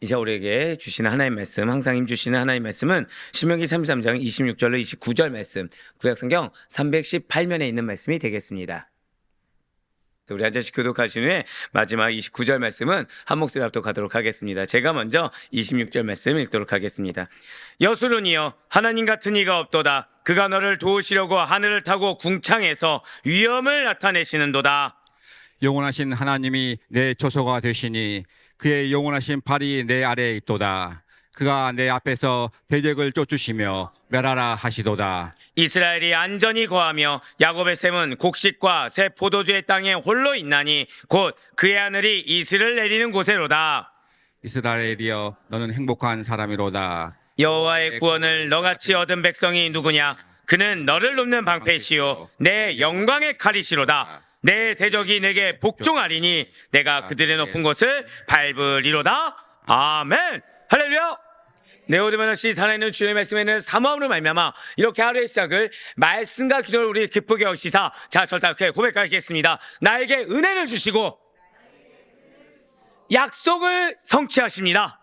이제 우리에게 주시는 하나님의 말씀, 항상 힘 주시는 하나님의 말씀은 신명기 33장 26절로 29절 말씀, 구약성경 318면에 있는 말씀이 되겠습니다. 우리 한 잔씩 교독하신 후에 마지막 29절 말씀은 한 목소리 합독하도록 하겠습니다. 제가 먼저 26절 말씀 읽도록 하겠습니다. 여수론이여 하나님 같은 이가 없도다. 그가 너를 도우시려고 하늘을 타고 궁창에서 위엄을 나타내시는도다. 영원하신 하나님이 내 조소가 되시니 그의 영원하신 발이 내 아래에 있도다. 그가 내 앞에서 대적을 쫓으시며 멸하라 하시도다. 이스라엘이 안전히 거하며 야곱의 샘은 곡식과 새 포도주의 땅에 홀로 있나니 곧 그의 하늘이 이슬을 내리는 곳에로다. 이스라엘이여 너는 행복한 사람이로다. 여호와의 구원을 너같이 얻은 백성이 누구냐? 그는 너를 돕는 방패시요 내 영광의 칼이시로다. 내 대적이 내게 복종하리니 내가 그들의 높은 곳을 밟으리로다. 아멘. 할렐루야. 네, 모든 하나씩 살아있는 주의 말씀에는 사모함으로 말미암아 이렇게 하루의 시작을 말씀과 기도를 우리 기쁘게 하시사, 자 절단케 고백하겠습니다. 나에게 은혜를 주시고 약속을 성취하십니다.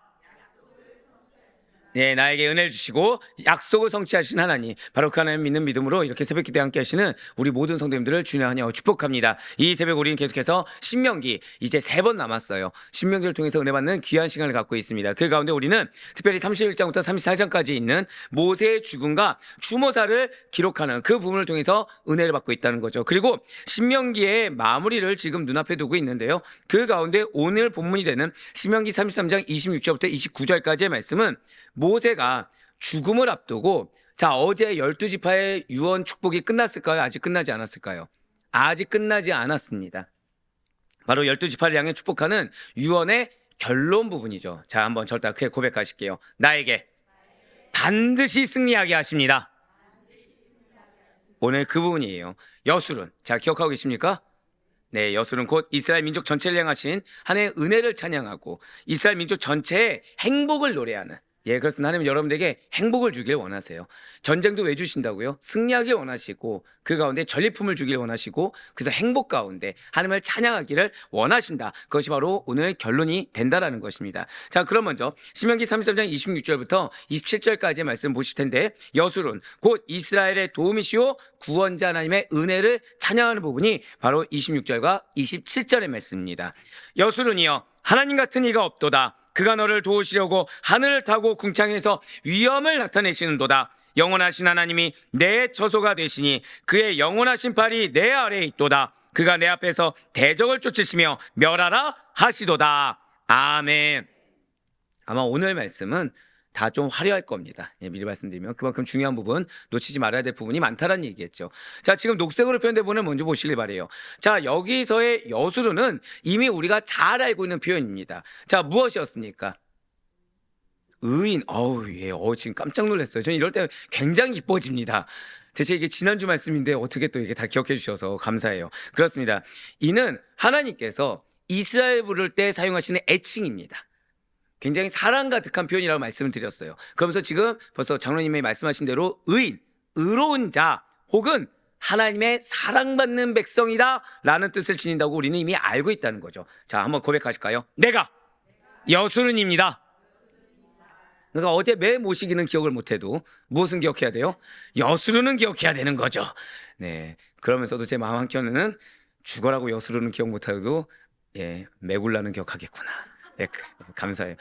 네, 나에게 은혜를 주시고 약속을 성취하신 하나님, 바로 그 하나님 믿는 믿음으로 이렇게 새벽 기도에 함께 하시는 우리 모든 성도님들을 주님의 환영하고 축복합니다. 이 새벽 우리는 계속해서 신명기 이제 3번 남았어요. 신명기를 통해서 은혜 받는 귀한 시간을 갖고 있습니다. 그 가운데 우리는 특별히 31장부터 34장까지 있는 모세의 죽음과 추모사를 기록하는 그 부분을 통해서 은혜를 받고 있다는 거죠. 그리고 신명기의 마무리를 지금 눈앞에 두고 있는데요. 그 가운데 오늘 본문이 되는 신명기 33장 26절부터 29절까지의 말씀은 모세가 죽음을 앞두고, 자, 어제 12지파의 유언 축복이 끝났을까요? 아직 끝나지 않았을까요? 아직 끝나지 않았습니다. 바로 12지파를 향해 축복하는 유언의 결론 부분이죠. 자, 한번 절단하게 고백하실게요. 나에게 반드시 승리하게 하십니다. 오늘 그 부분이에요. 여술은, 자, 기억하고 계십니까? 네, 여술은 곧 이스라엘 민족 전체를 향하신 하나님의 은혜를 찬양하고 이스라엘 민족 전체의 행복을 노래하는, 예, 그렇습니다. 하나님은 여러분들에게 행복을 주길 원하세요. 전쟁도 왜 주신다고요? 승리하길 원하시고 그 가운데 전리품을 주길 원하시고 그래서 행복 가운데 하나님을 찬양하기를 원하신다. 그것이 바로 오늘 결론이 된다라는 것입니다. 자, 그럼 먼저 신명기 33장 26절부터 27절까지의 말씀 보실 텐데, 여술은 곧 이스라엘의 도움이시오 구원자 하나님의 은혜를 찬양하는 부분이 바로 26절과 27절의 말씀입니다. 여술은이여 하나님 같은 이가 없도다. 그가 너를 도우시려고 하늘을 타고 궁창에서 위엄을 나타내시는도다. 영원하신 하나님이 내 처소가 되시니 그의 영원하신 팔이 내 아래에 있도다. 그가 내 앞에서 대적을 쫓으시며 멸하라 하시도다. 아멘. 아마 오늘 말씀은 다 좀 화려할 겁니다. 예, 미리 말씀드리면 그만큼 중요한 부분, 놓치지 말아야 될 부분이 많다라는 얘기겠죠. 자, 지금 녹색으로 표현된 부분을 먼저 보시길 바래요. 자, 여기서의 여수르는 이미 우리가 잘 알고 있는 표현입니다. 자, 무엇이었습니까? 의인. 지금 깜짝 놀랐어요. 저는 이럴 때 굉장히 기뻐집니다. 대체 이게 지난주 말씀인데 어떻게 또 이게 다 기억해 주셔서 감사해요. 그렇습니다. 이는 하나님께서 이스라엘 부를 때 사용하시는 애칭입니다. 굉장히 사랑 가득한 표현이라고 말씀을 드렸어요. 그러면서 지금 벌써 장로님이 말씀하신 대로 의인, 의로운 자, 혹은 하나님의 사랑받는 백성이다 라는 뜻을 지닌다고 우리는 이미 알고 있다는 거죠. 자, 한번 고백하실까요? 내가 여수른입니다. 그러니까 어제 매 모시기는 기억을 못해도 무엇은 기억해야 돼요? 여수르는 기억해야 되는 거죠. 네, 그러면서도 제 마음 한켠에는 죽어라고 여수르는 기억 못해도, 예, 매굴라는 기억하겠구나. 예, 감사해요.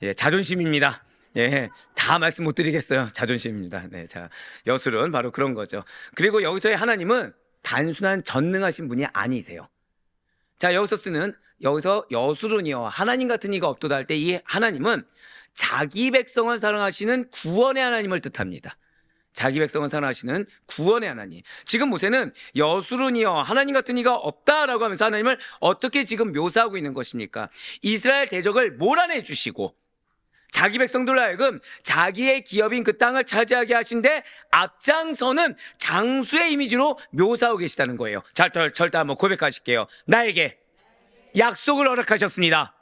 예, 자존심입니다. 예, 다 말씀 못 드리겠어요. 자존심입니다. 네, 자, 여술은 바로 그런 거죠. 그리고 여기서의 하나님은 단순한 전능하신 분이 아니세요. 자, 여기서 여술은요, 하나님 같은 이가 없도다 할 때 이 하나님은 자기 백성을 사랑하시는 구원의 하나님을 뜻합니다. 자기 백성을 사랑하시는 구원의 하나님. 지금 모세는 여수른이여 하나님 같은 이가 없다라고 하면서 하나님을 어떻게 지금 묘사하고 있는 것입니까? 이스라엘 대적을 몰아내 주시고 자기 백성들로 하여금 자기의 기업인 그 땅을 차지하게 하신데 앞장서는 장수의 이미지로 묘사하고 계시다는 거예요. 자, 절대 한번 고백하실게요. 나에게 약속을 허락하셨습니다.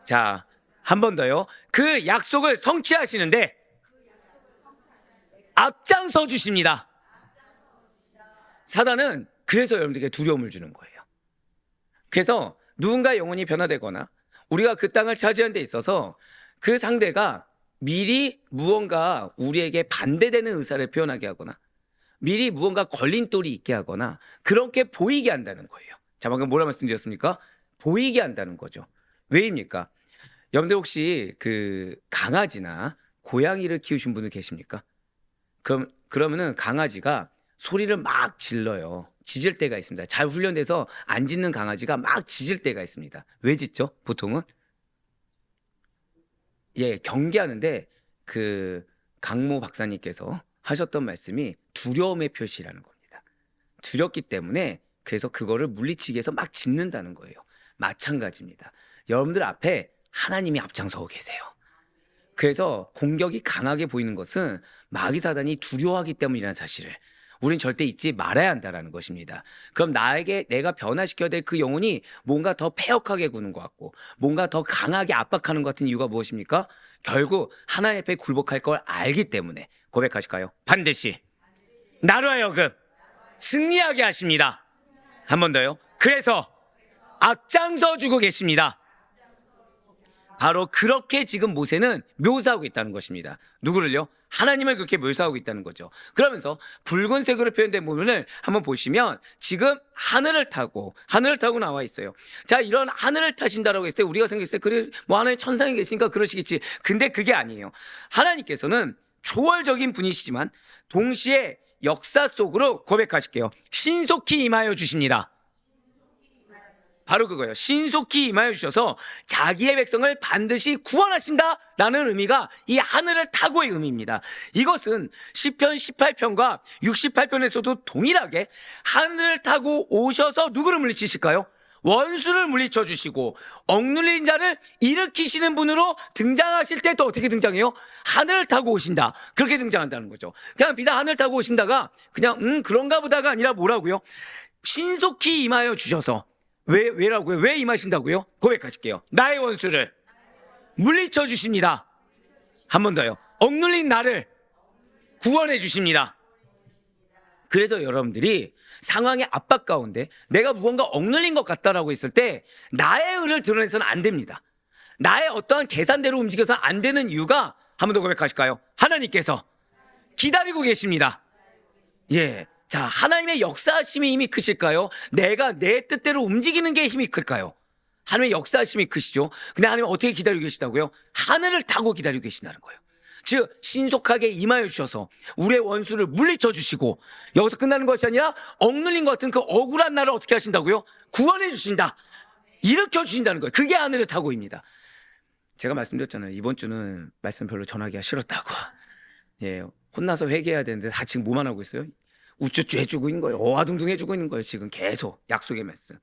자, 한 번 더요. 그 약속을 성취하시는데 앞장서 주십니다. 사단은 그래서 여러분들에게 두려움을 주는 거예요. 그래서 누군가 영혼이 변화되거나 우리가 그 땅을 차지하는 데 있어서 그 상대가 미리 무언가 우리에게 반대되는 의사를 표현하게 하거나 미리 무언가 걸림돌이 있게 하거나 그렇게 보이게 한다는 거예요. 자, 방금 뭐라 말씀드렸습니까? 보이게 한다는 거죠. 왜입니까? 여러분들 혹시 그 강아지나 고양이를 키우신 분들 계십니까? 그러면은 강아지가 소리를 막 질러요. 짖을 때가 있습니다. 잘 훈련돼서 안 짖는 강아지가 막 짖을 때가 있습니다. 왜 짖죠? 보통은? 예, 경계하는데 그 강모 박사님께서 하셨던 말씀이 두려움의 표시라는 겁니다. 두렵기 때문에 그래서 그거를 물리치기 위해서 막 짖는다는 거예요. 마찬가지입니다. 여러분들 앞에 하나님이 앞장서고 계세요. 그래서 공격이 강하게 보이는 것은 마귀 사단이 두려워하기 때문이라는 사실을 우린 절대 잊지 말아야 한다는 것입니다. 그럼 내가 변화시켜야 될 그 영혼이 뭔가 더 패역하게 구는 것 같고 뭔가 더 강하게 압박하는 것 같은 이유가 무엇입니까? 결국 하나님 앞에 굴복할 걸 알기 때문에. 고백하실까요? 반드시 나로 하여금 승리하게 하십니다. 한 번 더요. 그래서 앞장서 주고 계십니다. 바로 그렇게 지금 모세는 묘사하고 있다는 것입니다. 누구를요? 하나님을 그렇게 묘사하고 있다는 거죠. 그러면서 붉은색으로 표현된 부분을 한번 보시면 지금 하늘을 타고 나와 있어요. 자, 이런 하늘을 타신다라고 했을 때 우리가 생각했을 때 그래 뭐 하나님 천상에 계시니까 그러시겠지. 근데 그게 아니에요. 하나님께서는 초월적인 분이시지만 동시에 역사 속으로 고백하실게요. 신속히 임하여 주십니다. 바로 그거예요. 신속히 임하여 주셔서 자기의 백성을 반드시 구원하신다라는 의미가 이 하늘을 타고의 의미입니다. 이것은 시편 18편과 68편에서도 동일하게 하늘을 타고 오셔서 누구를 물리치실까요? 원수를 물리쳐 주시고 억눌린 자를 일으키시는 분으로 등장하실 때 또 어떻게 등장해요? 하늘을 타고 오신다. 그렇게 등장한다는 거죠. 그냥 비단 하늘 타고 오신다가 그냥 그런가 보다가 아니라 뭐라고요? 신속히 임하여 주셔서 왜라고요? 왜 임하신다고요? 고백하실게요. 나의 원수를 물리쳐 주십니다. 한 번 더요. 억눌린 나를 구원해 주십니다. 그래서 여러분들이 상황의 압박 가운데 내가 무언가 억눌린 것 같다라고 했을 때 나의 의를 드러내서는 안 됩니다. 나의 어떠한 계산대로 움직여서 안 되는 이유가 한 번 더 고백하실까요? 하나님께서 기다리고 계십니다. 예. 자, 하나님의 역사하심의 힘이 크실까요? 내가 내 뜻대로 움직이는 게 힘이 클까요? 하나님의 역사하심이 크시죠. 근데 하나님은 어떻게 기다리고 계시다고요? 하늘을 타고 기다리고 계신다는 거예요. 즉 신속하게 임하여 주셔서 우리의 원수를 물리쳐 주시고 여기서 끝나는 것이 아니라 억눌린 것 같은 그 억울한 나를 어떻게 하신다고요? 구원해 주신다. 일으켜 주신다는 거예요. 그게 하늘을 타고입니다. 제가 말씀드렸잖아요. 이번 주는 말씀 별로 전하기가 싫었다고. 예, 혼나서 회개해야 되는데 다 지금 뭐만 하고 있어요? 우쭈쭈 해주고 있는 거예요. 어화둥둥 해주고 있는 거예요. 지금 계속 약속의 말씀.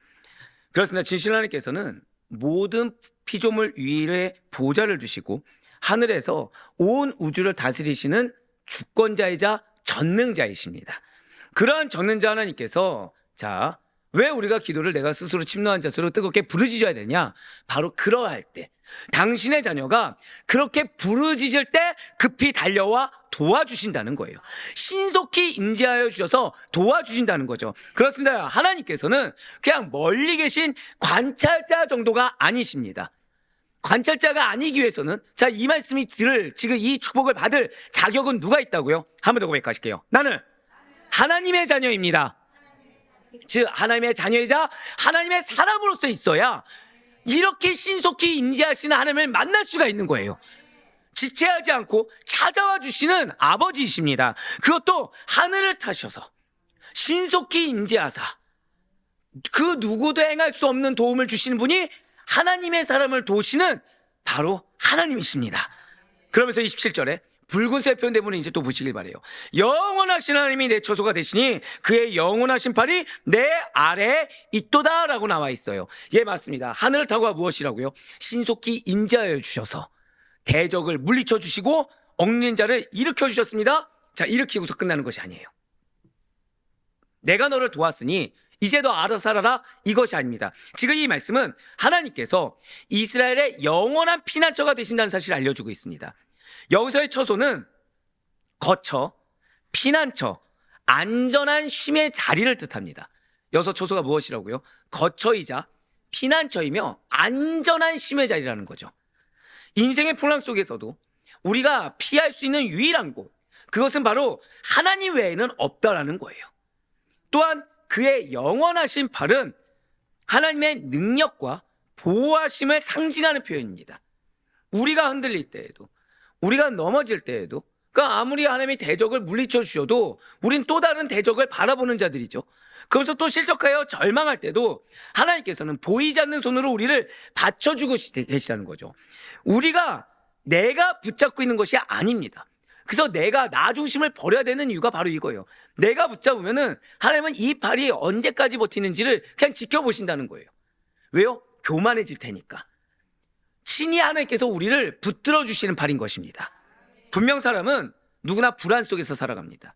그렇습니다. 진실 하나님께서는 모든 피조물 위에 보좌를 두시고 하늘에서 온 우주를 다스리시는 주권자이자 전능자이십니다. 그러한 전능자 하나님께서 자, 왜 우리가 기도를 내가 스스로 침노한 자세로 뜨겁게 부르짖어야 되냐? 바로 그러할 때 당신의 자녀가 그렇게 부르짖을 때 급히 달려와 도와주신다는 거예요. 신속히 임재하여 주셔서 도와주신다는 거죠. 그렇습니다. 하나님께서는 그냥 멀리 계신 관찰자 정도가 아니십니다. 관찰자가 아니기 위해서는 자, 이 말씀이 들을 지금 이 축복을 받을 자격은 누가 있다고요? 한 번 더 고백하실게요. 나는 하나님의 자녀입니다. 즉 하나님의 자녀이자 하나님의 사람으로서 있어야 이렇게 신속히 임재하시는 하나님을 만날 수가 있는 거예요. 지체하지 않고 찾아와 주시는 아버지이십니다. 그것도 하늘을 타셔서 신속히 임재하사 그 누구도 행할 수 없는 도움을 주시는 분이 하나님의 사람을 도우시는 바로 하나님이십니다. 그러면서 27절에 붉은색 표현된 분은 이제 또 보시길 바래요. 영원하신 하나님이 내 처소가 되시니 그의 영원하신 팔이 내 아래에 있도다 라고 나와 있어요. 예, 맞습니다. 하늘을 타고가 무엇이라고요? 신속히 임재하여 주셔서 대적을 물리쳐 주시고 억눌린 자를 일으켜 주셨습니다. 자, 일으키고서 끝나는 것이 아니에요. 내가 너를 도왔으니 이제 너 알아서 살아라, 이것이 아닙니다. 지금 이 말씀은 하나님께서 이스라엘의 영원한 피난처가 되신다는 사실을 알려주고 있습니다. 여기서의 처소는 거처, 피난처, 안전한 쉼의 자리를 뜻합니다. 여기서 처소가 무엇이라고요? 거처이자 피난처이며 안전한 쉼의 자리라는 거죠. 인생의 풍랑 속에서도 우리가 피할 수 있는 유일한 곳, 그것은 바로 하나님 외에는 없다라는 거예요. 또한 그의 영원하신 발은 하나님의 능력과 보호하심을 상징하는 표현입니다. 우리가 흔들릴 때에도, 우리가 넘어질 때에도, 그러니까 아무리 하나님이 대적을 물리쳐 주셔도 우린 또 다른 대적을 바라보는 자들이죠. 그러면서 또 실족하여 절망할 때도 하나님께서는 보이지 않는 손으로 우리를 받쳐주고 계시다는 거죠. 우리가 내가 붙잡고 있는 것이 아닙니다. 그래서 내가 나 중심을 버려야 되는 이유가 바로 이거예요. 내가 붙잡으면은 하나님은 이 팔이 언제까지 버티는지를 그냥 지켜보신다는 거예요. 왜요? 교만해질 테니까. 신이 하나님께서 우리를 붙들어 주시는 팔인 것입니다. 분명 사람은 누구나 불안 속에서 살아갑니다.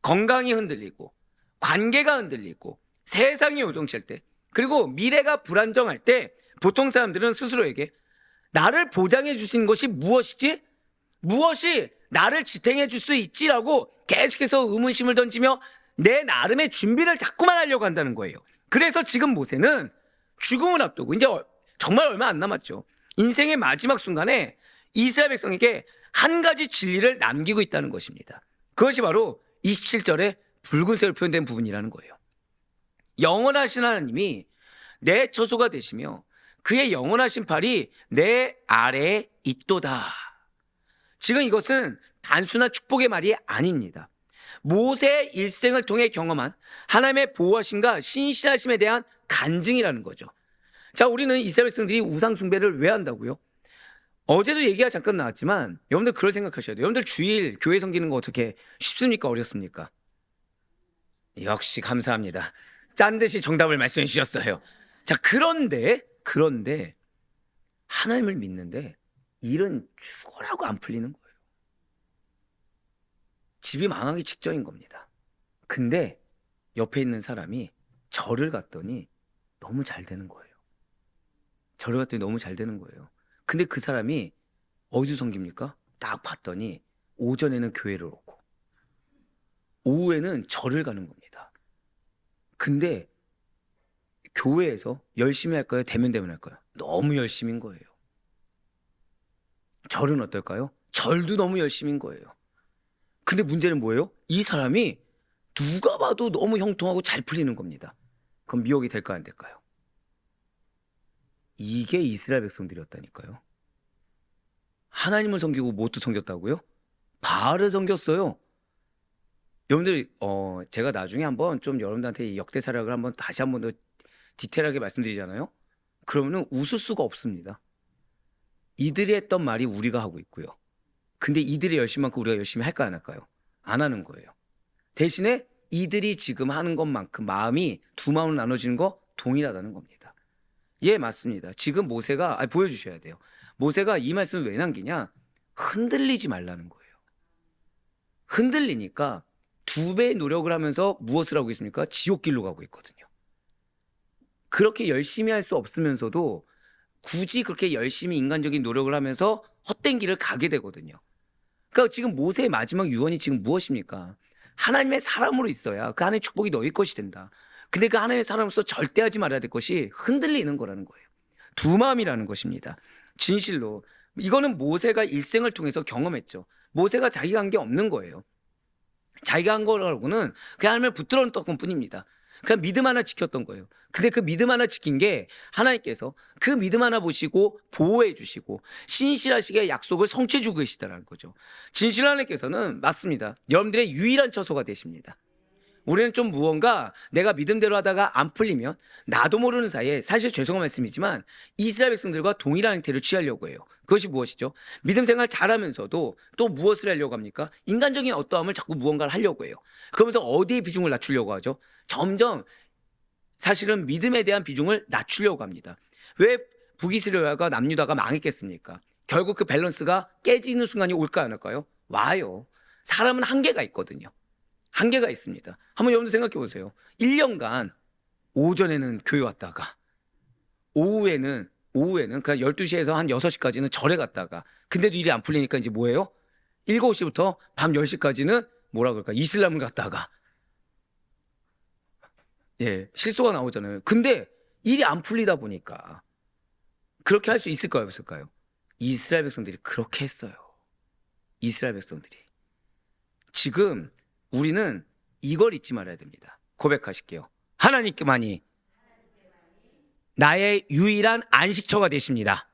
건강이 흔들리고, 관계가 흔들리고, 세상이 요동칠 때, 그리고 미래가 불안정할 때 보통 사람들은 스스로에게 나를 보장해 주시는 것이 무엇이지? 무엇이 나를 지탱해 줄 수 있지라고 계속해서 의문심을 던지며 내 나름의 준비를 자꾸만 하려고 한다는 거예요. 그래서 지금 모세는 죽음을 앞두고 이제 정말 얼마 안 남았죠. 인생의 마지막 순간에 이스라엘 백성에게 한 가지 진리를 남기고 있다는 것입니다. 그것이 바로 27절에 붉은색으로 표현된 부분이라는 거예요. 영원하신 하나님이 내 처소가 되시며 그의 영원하신 팔이 내 아래에 있도다. 지금 이것은 단순한 축복의 말이 아닙니다. 모세의 일생을 통해 경험한 하나님의 보호하심과 신실하심에 대한 간증이라는 거죠. 자, 우리는 이스라엘 백성들이 우상 숭배를 왜 한다고요? 어제도 얘기가 잠깐 나왔지만 여러분들 그걸 생각하셔야 돼요. 여러분들 주일 교회 섬기는 거 어떻게 쉽습니까? 어렵습니까? 역시 감사합니다. 짠 듯이 정답을 말씀해 주셨어요. 자, 그런데 하나님을 믿는데 일은 죽어라고 안 풀리는 거예요. 집이 망하기 직전인 겁니다. 근데 옆에 있는 사람이 절을 갔더니 너무 잘 되는 거예요. 절을 갔더니 너무 잘 되는 거예요. 근데 그 사람이 어디서 섬깁니까? 딱 봤더니 오전에는 교회를 오고 오후에는 절을 가는 겁니다. 근데 교회에서 열심히 할까요? 대면대면 할까요? 너무 열심인 거예요. 절은 어떨까요? 절도 너무 열심인 거예요. 근데 문제는 뭐예요? 이 사람이 누가 봐도 너무 형통하고 잘 풀리는 겁니다. 그럼 미혹이 될까요? 안 될까요? 이게 이스라엘 백성들이었다니까요. 하나님을 섬기고 무엇도 섬겼다고요? 바알을 섬겼어요. 여러분들 제가 나중에 한번 좀 여러분들한테 이 역대사락을 한번 다시 한번 더 디테일하게 말씀드리잖아요. 그러면은 웃을 수가 없습니다. 이들이 했던 말이 우리가 하고 있고요. 근데 이들이 열심히 만큼 우리가 열심히 할까 안 할까요? 안 하는 거예요. 대신에 이들이 지금 하는 것만큼 마음이 두 마음으로 나눠지는 거 동일하다는 겁니다. 예, 맞습니다. 지금 모세가 보여주셔야 돼요. 모세가 이 말씀을 왜 남기냐? 흔들리지 말라는 거예요. 흔들리니까 두 배의 노력을 하면서 무엇을 하고 있습니까? 지옥길로 가고 있거든요. 그렇게 열심히 할 수 없으면서도 굳이 그렇게 열심히 인간적인 노력을 하면서 헛된 길을 가게 되거든요. 그러니까 지금 모세의 마지막 유언이 지금 무엇입니까? 하나님의 사람으로 있어야 그 하나님의 축복이 너희 것이 된다. 근데 그 하나님의 사람으로서 절대 하지 말아야 될 것이 흔들리는 거라는 거예요. 두 마음이라는 것입니다. 진실로 이거는 모세가 일생을 통해서 경험했죠. 모세가 자기가 한 게 없는 거예요. 자기가 한 거라고는 그 하나님을 붙들어 놓았던 뿐입니다. 그냥 믿음 하나 지켰던 거예요. 근데 그 믿음 하나 지킨 게 하나님께서 그 믿음 하나 보시고 보호해 주시고 신실하시게 약속을 성취해 주고 계시다는 거죠. 진실 하나님께서는 맞습니다. 여러분들의 유일한 처소가 되십니다. 우리는 좀 무언가 내가 믿음대로 하다가 안 풀리면 나도 모르는 사이에 사실 죄송한 말씀이지만 이스라엘 백성들과 동일한 행태를 취하려고 해요. 그것이 무엇이죠? 믿음 생활 잘하면서도 또 무엇을 하려고 합니까? 인간적인 어떠함을 자꾸 무언가를 하려고 해요. 그러면서 어디에 비중을 낮추려고 하죠? 점점 사실은 믿음에 대한 비중을 낮추려고 합니다. 왜 북이스라엘과 남유다가 망했겠습니까? 결국 그 밸런스가 깨지는 순간이 올까 안 올까요? 와요. 사람은 한계가 있거든요. 한계가 있습니다. 한번 여러분들 생각해 보세요. 1년간 오전에는 교회 왔다가 오후에는 그러니까 12시에서 한 6시까지는 절에 갔다가 근데도 일이 안 풀리니까 이제 뭐예요? 7시부터 밤 10시까지는 뭐라 그럴까? 이슬람을 갔다가 예, 실소가 나오잖아요. 근데 일이 안 풀리다 보니까 그렇게 할 수 있을까요? 없을까요? 이스라엘 백성들이 그렇게 했어요. 이스라엘 백성들이. 지금 우리는 이걸 잊지 말아야 됩니다. 고백하실게요. 하나님께만이 나의 유일한 안식처가 되십니다.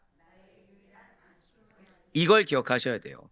이걸 기억하셔야 돼요.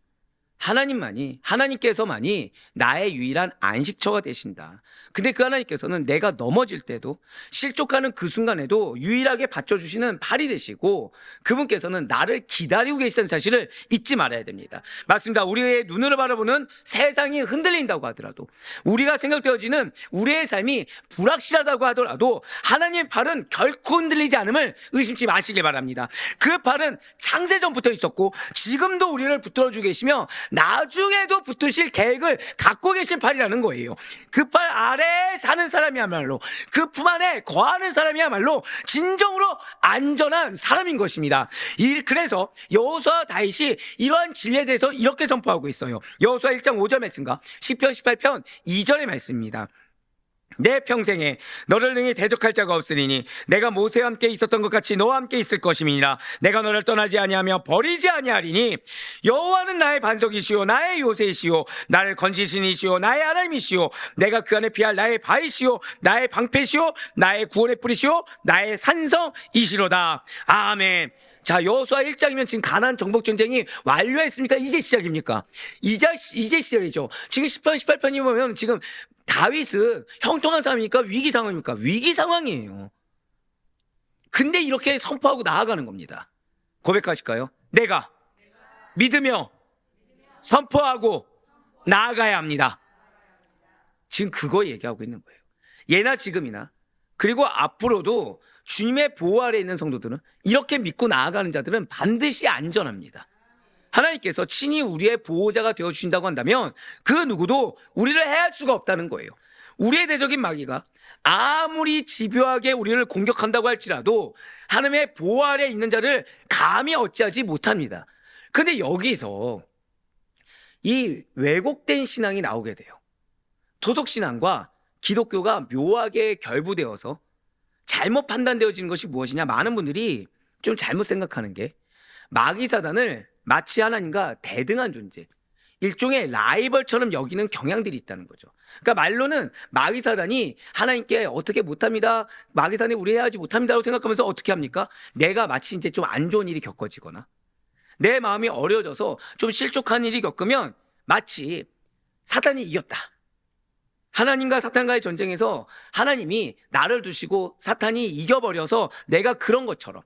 하나님께서만이 나의 유일한 안식처가 되신다. 근데 그 하나님께서는 내가 넘어질 때도, 실족하는 그 순간에도 유일하게 받쳐주시는 팔이 되시고, 그분께서는 나를 기다리고 계시다는 사실을 잊지 말아야 됩니다. 맞습니다. 우리의 눈으로 바라보는 세상이 흔들린다고 하더라도, 우리가 생각되어지는 우리의 삶이 불확실하다고 하더라도 하나님의 팔은 결코 흔들리지 않음을 의심치 마시길 바랍니다. 그 팔은 창세전부터 있었고 지금도 우리를 붙들어주고 계시며 나중에도 붙으실 계획을 갖고 계신 팔이라는 거예요. 그 팔 아래에 사는 사람이야말로, 그 품 안에 거하는 사람이야말로 진정으로 안전한 사람인 것입니다. 그래서 여호수아 다윗이 이러한 진리에 대해서 이렇게 선포하고 있어요. 여호수아 1장 5절 말씀과 시편 18편 2절의 말씀입니다. 내 평생에 너를 능히 대적할 자가 없으리니 내가 모세와 함께 있었던 것 같이 너와 함께 있을 것임이니라. 내가 너를 떠나지 아니하며 버리지 아니하리니 여호와는 나의 반석이시오 나의 요새이시오 나를 건지신 이시오 나의 하나님이시오 내가 그 안에 피할 나의 바위시오 나의 방패시오 나의 구원의 뿌리시오 나의 산성이시로다. 아멘. 자, 여호수아 1장이면 지금 가나안 정복 전쟁이 완료했습니까? 이제 시작입니까? 이제 시작이죠. 지금 10편 18편이 보면 지금 다윗은 형통한 사람입니까? 위기 상황입니까? 위기 상황이에요. 근데 이렇게 선포하고 나아가는 겁니다. 고백하실까요? 내가 믿으며 선포하고 나아가야 합니다. 지금 그거 얘기하고 있는 거예요. 예나 지금이나 그리고 앞으로도 주님의 보호 아래에 있는 성도들은, 이렇게 믿고 나아가는 자들은 반드시 안전합니다. 하나님께서 친히 우리의 보호자가 되어주신다고 한다면 그 누구도 우리를 해할 수가 없다는 거예요. 우리의 대적인 마귀가 아무리 집요하게 우리를 공격한다고 할지라도 하나님의 보호 아래에 있는 자를 감히 어찌하지 못합니다. 근데 여기서 이 왜곡된 신앙이 나오게 돼요. 토속신앙과 기독교가 묘하게 결부되어서 잘못 판단되어지는 것이 무엇이냐? 많은 분들이 좀 잘못 생각하는 게, 마귀 사단을 마치 하나님과 대등한 존재, 일종의 라이벌처럼 여기는 경향들이 있다는 거죠. 그러니까 말로는 마귀 사단이 하나님께 어떻게 못합니다, 마귀 사단이 우리 해야지 못합니다라고 생각하면서 어떻게 합니까? 내가 마치 이제 좀 안 좋은 일이 겪어지거나 내 마음이 어려워져서 좀 실족한 일이 겪으면 마치 사단이 이겼다. 하나님과 사탄과의 전쟁에서 하나님이 나를 두시고 사탄이 이겨버려서 내가 그런 것처럼,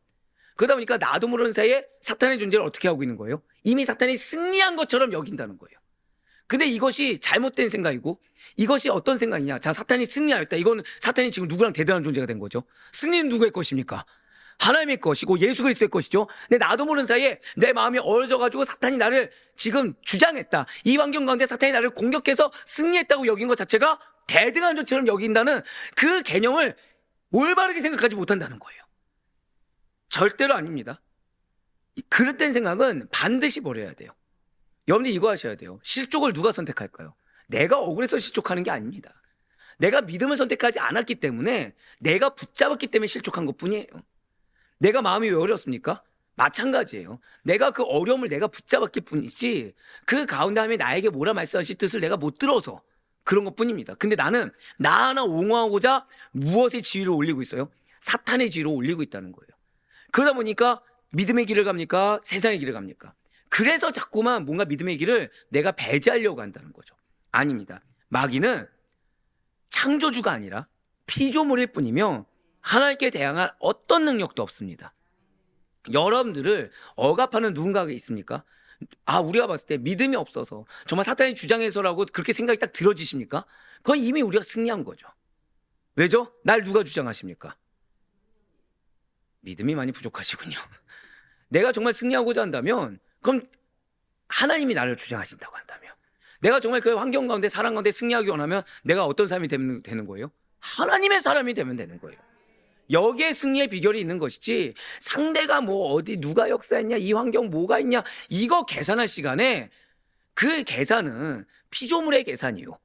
그러다 보니까 나도 모르는 사이에 사탄의 존재를 어떻게 하고 있는 거예요? 이미 사탄이 승리한 것처럼 여긴다는 거예요. 근데 이것이 잘못된 생각이고, 이것이 어떤 생각이냐? 자, 사탄이 승리하였다. 이건 사탄이 지금 누구랑 대단한 존재가 된 거죠? 승리는 누구의 것입니까? 하나님의 것이고 예수 그리스도의 것이죠. 근데 나도 모르는 사이에 내 마음이 어려져가지고 사탄이 나를 지금 주장했다. 이 환경 가운데 사탄이 나를 공격해서 승리했다고 여긴 것 자체가 대등한 존재처럼 여긴다는 그 개념을 올바르게 생각하지 못한다는 거예요. 절대로 아닙니다. 그릇된 생각은 반드시 버려야 돼요. 여러분들 이거 하셔야 돼요. 실족을 누가 선택할까요? 내가 억울해서 실족하는 게 아닙니다. 내가 믿음을 선택하지 않았기 때문에, 내가 붙잡았기 때문에 실족한 것뿐이에요. 내가 마음이 왜 어렵습니까? 마찬가지예요. 내가 그 어려움을 내가 붙잡았기 뿐이지 그 가운데 하면 나에게 뭐라 말씀하실 뜻을 내가 못 들어서 그런 것뿐입니다. 근데 나는 나 하나 옹호하고자 무엇의 지위를 올리고 있어요? 사탄의 지위를 올리고 있다는 거예요. 그러다 보니까 믿음의 길을 갑니까? 세상의 길을 갑니까? 그래서 자꾸만 뭔가 믿음의 길을 내가 배제하려고 한다는 거죠. 아닙니다. 마귀는 창조주가 아니라 피조물일 뿐이며 하나님께 대항할 어떤 능력도 없습니다. 여러분들을 억압하는 누군가가 있습니까? 우리가 봤을 때 믿음이 없어서 정말 사탄이 주장해서라고 그렇게 생각이 딱 들어지십니까? 그건 이미 우리가 승리한 거죠. 왜죠? 날 누가 주장하십니까? 믿음이 많이 부족하시군요. 내가 정말 승리하고자 한다면, 그럼 하나님이 나를 주장하신다고 한다면, 내가 정말 그 환경 가운데 사랑 가운데 승리하기 원하면 내가 어떤 사람이 되는 거예요? 하나님의 사람이 되면 되는 거예요. 여기에 승리의 비결이 있는 것이지, 상대가 뭐 어디 누가 역사했냐, 이 환경 뭐가 있냐, 이거 계산할 시간에, 그 계산은 피조물의 계산이요.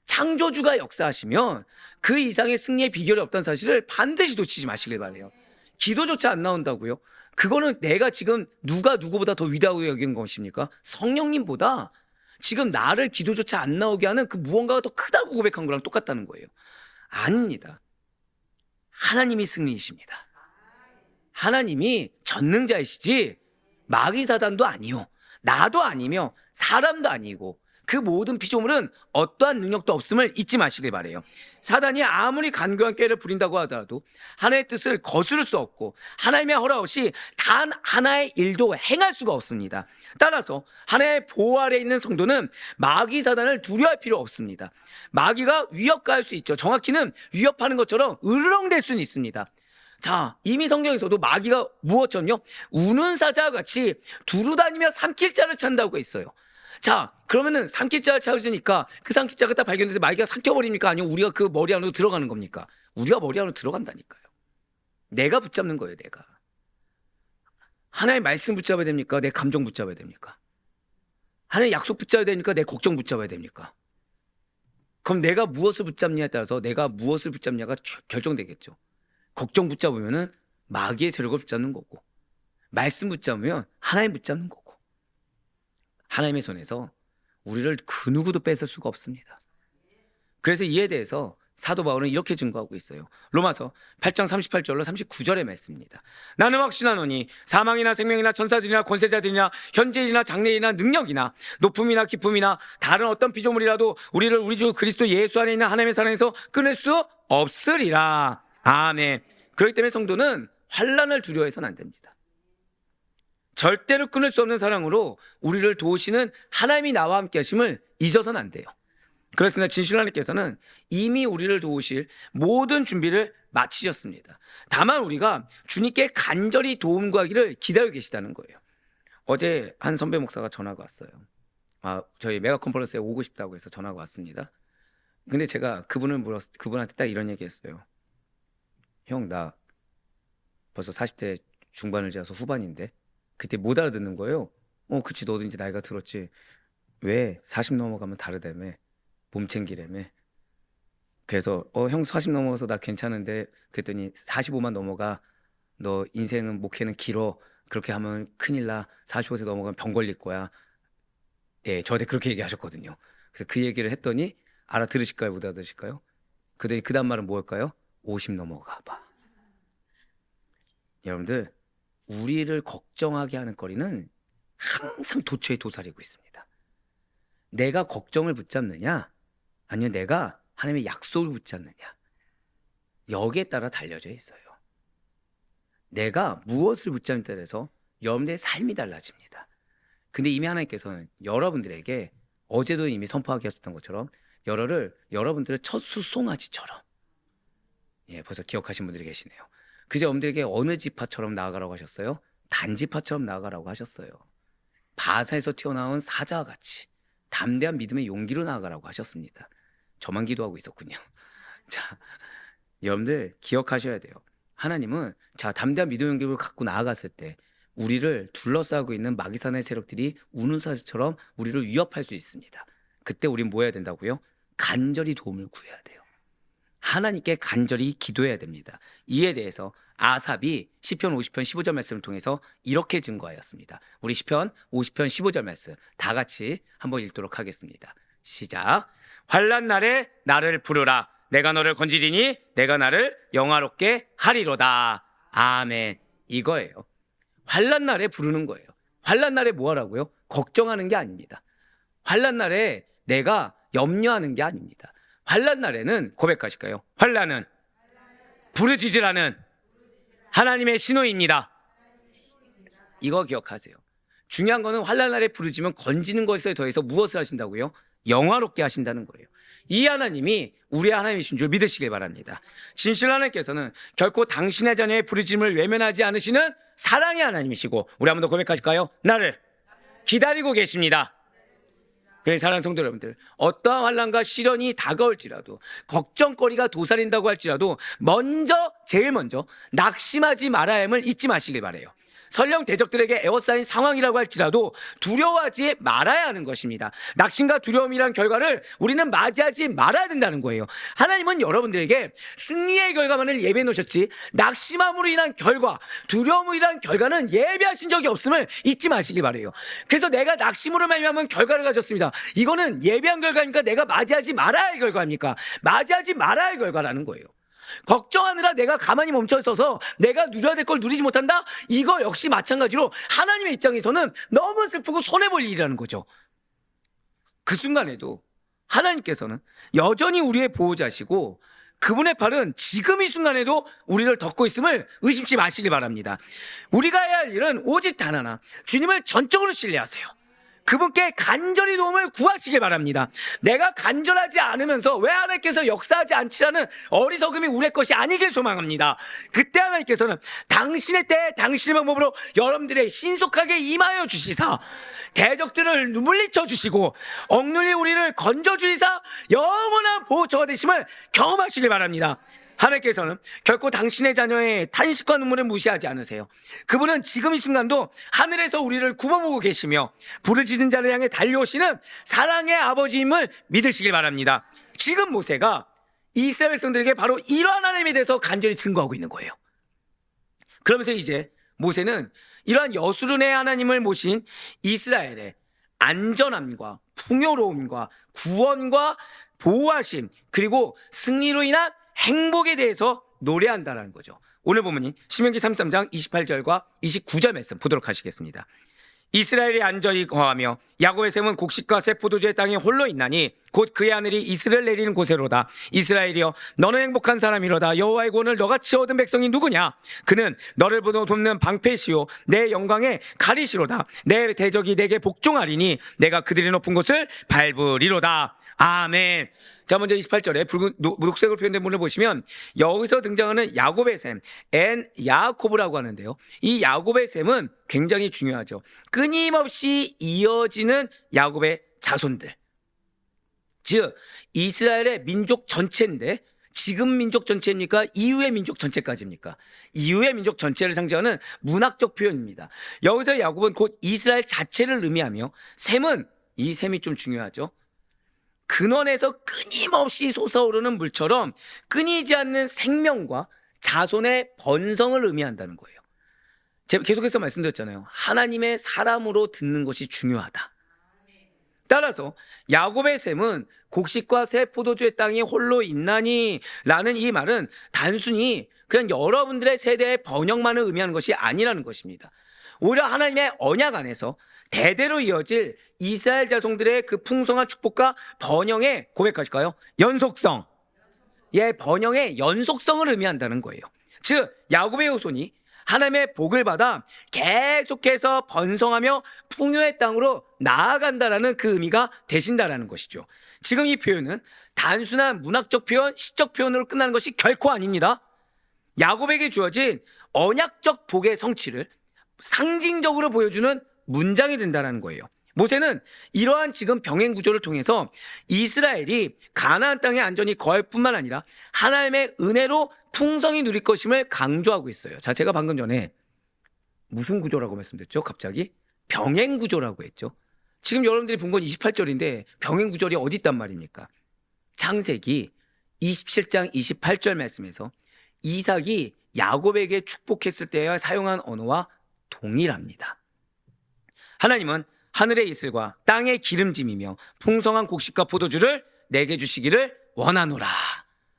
창조주가 역사하시면 그 이상의 승리의 비결이 없다는 사실을 반드시 놓치지 마시길 바래요. 기도조차 안 나온다고요? 그거는 내가 지금 누가 누구보다 더 위대하고 여긴 것입니까? 성령님보다 지금 나를 기도조차 안 나오게 하는 그 무언가가 더 크다고 고백한 거랑 똑같다는 거예요. 아닙니다. 하나님이 승리이십니다. 하나님이 전능자이시지 마귀 사단도 아니요, 나도 아니며 사람도 아니고 그 모든 피조물은 어떠한 능력도 없음을 잊지 마시길 바래요. 사단이 아무리 간교한 꾀를 부린다고 하더라도 하나님의 뜻을 거스를 수 없고 하나님의 허락 없이 단 하나의 일도 행할 수가 없습니다. 따라서 하나님의 보호 아래 있는 성도는 마귀 사단을 두려워할 필요 없습니다. 마귀가 위협가할 수 있죠. 정확히는 위협하는 것처럼 으르렁댈 수는 있습니다. 자, 이미 성경에서도 마귀가 무엇처럼요? 우는 사자와 같이 두루다니며 삼킬자를 찬다고 했어요. 자, 그러면은 삼킬자를 찾으니까 그 삼킬자가 딱 발견돼서 마귀가 삼켜버립니까? 아니면 우리가 그 머리 안으로 들어가는 겁니까? 우리가 머리 안으로 들어간다니까요. 내가 붙잡는 거예요, 내가. 하나의 말씀 붙잡아야 됩니까? 내 감정 붙잡아야 됩니까? 하나의 약속 붙잡아야 됩니까? 내 걱정 붙잡아야 됩니까? 그럼 내가 무엇을 붙잡냐에 따라서 내가 무엇을 붙잡냐가 결정되겠죠. 걱정 붙잡으면은 마귀의 세력을 붙잡는 거고, 말씀 붙잡으면 하나님 붙잡는 거고, 하나님의 손에서 우리를 그 누구도 뺏을 수가 없습니다. 그래서 이에 대해서 사도 바울은 이렇게 증거하고 있어요. 로마서 8장 38절로 39절의 말씀입니다. 나는 확신하노니 사망이나 생명이나 천사들이나 권세자들이나 현재이나 장래이나 능력이나 높음이나 깊음이나 다른 어떤 피조물이라도 우리를 우리 주 그리스도 예수 안에 있는 하나님의 사랑에서 끊을 수 없으리라. 아멘. 그렇기 때문에 성도는 환난을 두려워해서는 안 됩니다. 절대로 끊을 수 없는 사랑으로 우리를 도우시는 하나님이 나와 함께 하심을 잊어서는 안 돼요. 그렇습니다. 진실 하나님께서는 이미 우리를 도우실 모든 준비를 마치셨습니다. 다만 우리가 주님께 간절히 도움 구하기를 기다리고 계시다는 거예요. 어제 한 선배 목사가 전화가 왔어요. 저희 메가 컨퍼런스에 오고 싶다고 해서 전화가 왔습니다. 근데 제가 그분한테 딱 이런 얘기 했어요. 형, 나 벌써 40대 중반을 지나서 후반인데. 그때 못 알아듣는 거예요. 그치, 너도 이제 나이가 들었지. 왜 40 넘어가면 다르다며, 몸 챙기라며. 그래서 형 40 넘어가서 나 괜찮은데, 그랬더니 45만 넘어가. 너 인생은 목회는 길어. 그렇게 하면 큰일 나. 45세 넘어가면 병 걸릴 거야. 예, 저한테 그렇게 얘기하셨거든요. 그래서 그 얘기를 했더니 알아들으실까요, 못 알아들으실까요? 그랬더니 그 다음 말은 뭐일까요? 50 넘어가 봐. 여러분들, 우리를 걱정하게 하는 거리는 항상 도처에 도사리고 있습니다. 내가 걱정을 붙잡느냐, 아니면 내가 하나님의 약속을 붙잡느냐, 여기에 따라 달려져 있어요. 내가 무엇을 붙잡느냐에 따라서 여러분들의 삶이 달라집니다. 근데 이미 하나님께서는 여러분들에게 어제도 이미 선포하게 하셨던 것처럼 여러분들의 첫 수송아지처럼, 예, 벌써 기억하신 분들이 계시네요. 그저 여러분들에게 어느 지파처럼 나아가라고 하셨어요? 단지파처럼 나아가라고 하셨어요. 바사에서 튀어나온 사자와 같이 담대한 믿음의 용기로 나아가라고 하셨습니다. 저만 기도하고 있었군요. 자, 여러분들 기억하셔야 돼요. 하나님은 담대한 믿음의 용기를 갖고 나아갔을 때 우리를 둘러싸고 있는 마귀사나의 세력들이 우는 사자처럼 우리를 위협할 수 있습니다. 그때 우린 뭐 해야 된다고요? 간절히 도움을 구해야 돼요. 하나님께 간절히 기도해야 됩니다. 이에 대해서 아삽이 시편 50편 15절 말씀을 통해서 이렇게 증거하였습니다. 우리 시편 50편 15절 말씀 다 같이 한번 읽도록 하겠습니다. 시작. 환난 날에 나를 부르라. 내가 너를 건지리니 내가 나를 영화롭게 하리로다. 아멘. 이거예요. 환난 날에 부르는 거예요. 환난 날에 뭐 하라고요? 걱정하는 게 아닙니다. 환난 날에 내가 염려하는 게 아닙니다. 환난 날에는 고백하실까요? 환난은 부르짖으라는 하나님의 신호입니다. 이거 기억하세요. 중요한 거는 환난 날에 부르짖으면 건지는 것에 더해서 무엇을 하신다고요? 영화롭게 하신다는 거예요. 이 하나님이 우리의 하나님이신 줄 믿으시길 바랍니다. 진실 하나님께서는 결코 당신의 자녀의 부르짖음을 외면하지 않으시는 사랑의 하나님이시고, 우리 한 번 더 고백하실까요? 나를 기다리고 계십니다. 그래서 사랑하는 성도 여러분들, 어떠한 환난과 시련이 다가올지라도, 걱정거리가 도사린다고 할지라도 제일 먼저 낙심하지 말아야 함을 잊지 마시길 바라요. 설령 대적들에게 에워싸인 상황이라고 할지라도 두려워하지 말아야 하는 것입니다. 낙심과 두려움이란 결과를 우리는 맞이하지 말아야 된다는 거예요. 하나님은 여러분들에게 승리의 결과만을 예배해 놓으셨지 낙심함으로 인한 결과, 두려움으로 인한 결과는 예배하신 적이 없음을 잊지 마시기 바라요. 그래서 내가 낙심으로 말미암은 결과를 가졌습니다. 이거는 예배한 결과입니까? 내가 맞이하지 말아야 할 결과입니까? 맞이하지 말아야 할 결과라는 거예요. 걱정하느라 내가 가만히 멈춰 있어서 내가 누려야 될 걸 누리지 못한다? 이거 역시 마찬가지로 하나님의 입장에서는 너무 슬프고 손해볼 일이라는 거죠. 그 순간에도 하나님께서는 여전히 우리의 보호자시고 그분의 팔은 지금 이 순간에도 우리를 덮고 있음을 의심치 마시기 바랍니다. 우리가 해야 할 일은 오직 단 하나, 주님을 전적으로 신뢰하세요. 그분께 간절히 도움을 구하시기 바랍니다. 내가 간절하지 않으면서 왜 하나님께서 역사하지 않지라는 어리석음이 우리의 것이 아니길 소망합니다. 그때 하나님께서는 당신의 때에 당신의 방법으로 여러분들의 신속하게 임하여 주시사 대적들을 물리쳐 주시고 억눌리 우리를 건져 주시사 영원한 보호처가 되심을 경험하시길 바랍니다. 하나님께서는 결코 당신의 자녀의 탄식과 눈물을 무시하지 않으세요. 그분은 지금 이 순간도 하늘에서 우리를 굽어보고 계시며 부르짖은 자를 향해 달려오시는 사랑의 아버지임을 믿으시길 바랍니다. 지금 모세가 이스라엘 백성들에게 바로 이러한 하나님에 대해서 간절히 증거하고 있는 거예요. 그러면서 이제 모세는 이러한 여수론의 하나님을 모신 이스라엘의 안전함과 풍요로움과 구원과 보호하심 그리고 승리로 인한 행복에 대해서 노래한다는 거죠. 오늘 본문이 신명기 33장 28절과 29절 말씀 보도록 하시겠습니다. 이스라엘이 안전히 거하며 야곱의 샘은 곡식과 새 포도주의 땅에 홀로 있나니 곧 그의 하늘이 이슬을 내리는 곳에로다. 이스라엘이여 너는 행복한 사람이로다. 여호와의 구원을 너같이 얻은 백성이 누구냐? 그는 너를 돕는 방패시요 내 영광의 가리시로다. 내 대적이 내게 복종하리니 내가 그들의 높은 곳을 밟으리로다. 아멘. 자, 먼저 28절에 붉은 녹색으로 표현된 문을 보시면 여기서 등장하는 야곱의 셈, 엔 야코브라고 하는데요. 이 야곱의 셈은 굉장히 중요하죠. 끊임없이 이어지는 야곱의 자손들. 즉 이스라엘의 민족 전체인데 지금 민족 전체입니까? 이후의 민족 전체까지입니까? 이후의 민족 전체를 상징하는 문학적 표현입니다. 여기서 야곱은 곧 이스라엘 자체를 의미하며 셈은 이 셈이 좀 중요하죠. 근원에서 끊임없이 솟아오르는 물처럼 끊이지 않는 생명과 자손의 번성을 의미한다는 거예요. 제가 계속해서 말씀드렸잖아요. 하나님의 사람으로 듣는 것이 중요하다. 따라서 야곱의 셈은 곡식과 새 포도주의 땅이 홀로 있나니 라는 이 말은 단순히 그냥 여러분들의 세대의 번영만을 의미하는 것이 아니라는 것입니다. 오히려 하나님의 언약 안에서 대대로 이어질 이스라엘 자손들의 그 풍성한 축복과 번영의 고백하실까요? 연속성. 예, 번영의 연속성을 의미한다는 거예요. 즉 야곱의 후손이 하나님의 복을 받아 계속해서 번성하며 풍요의 땅으로 나아간다라는 그 의미가 되신다라는 것이죠. 지금 이 표현은 단순한 문학적 표현, 시적 표현으로 끝나는 것이 결코 아닙니다. 야곱에게 주어진 언약적 복의 성취를 상징적으로 보여주는 문장이 된다는 거예요. 모세는 이러한 지금 병행 구조를 통해서 이스라엘이 가나안 땅에 안전히 거할 뿐만 아니라 하나님의 은혜로 풍성히 누릴 것임을 강조하고 있어요. 자, 제가 방금 전에 무슨 구조라고 말씀드렸죠? 갑자기 병행 구조라고 했죠. 지금 여러분들이 본 건 28절인데 병행 구절이 어디 있단 말입니까? 창세기 27장 28절 말씀에서 이삭이 야곱에게 축복했을 때에 사용한 언어와 동일합니다. 하나님은 하늘의 이슬과 땅의 기름짐이며 풍성한 곡식과 포도주를 내게 주시기를 원하노라.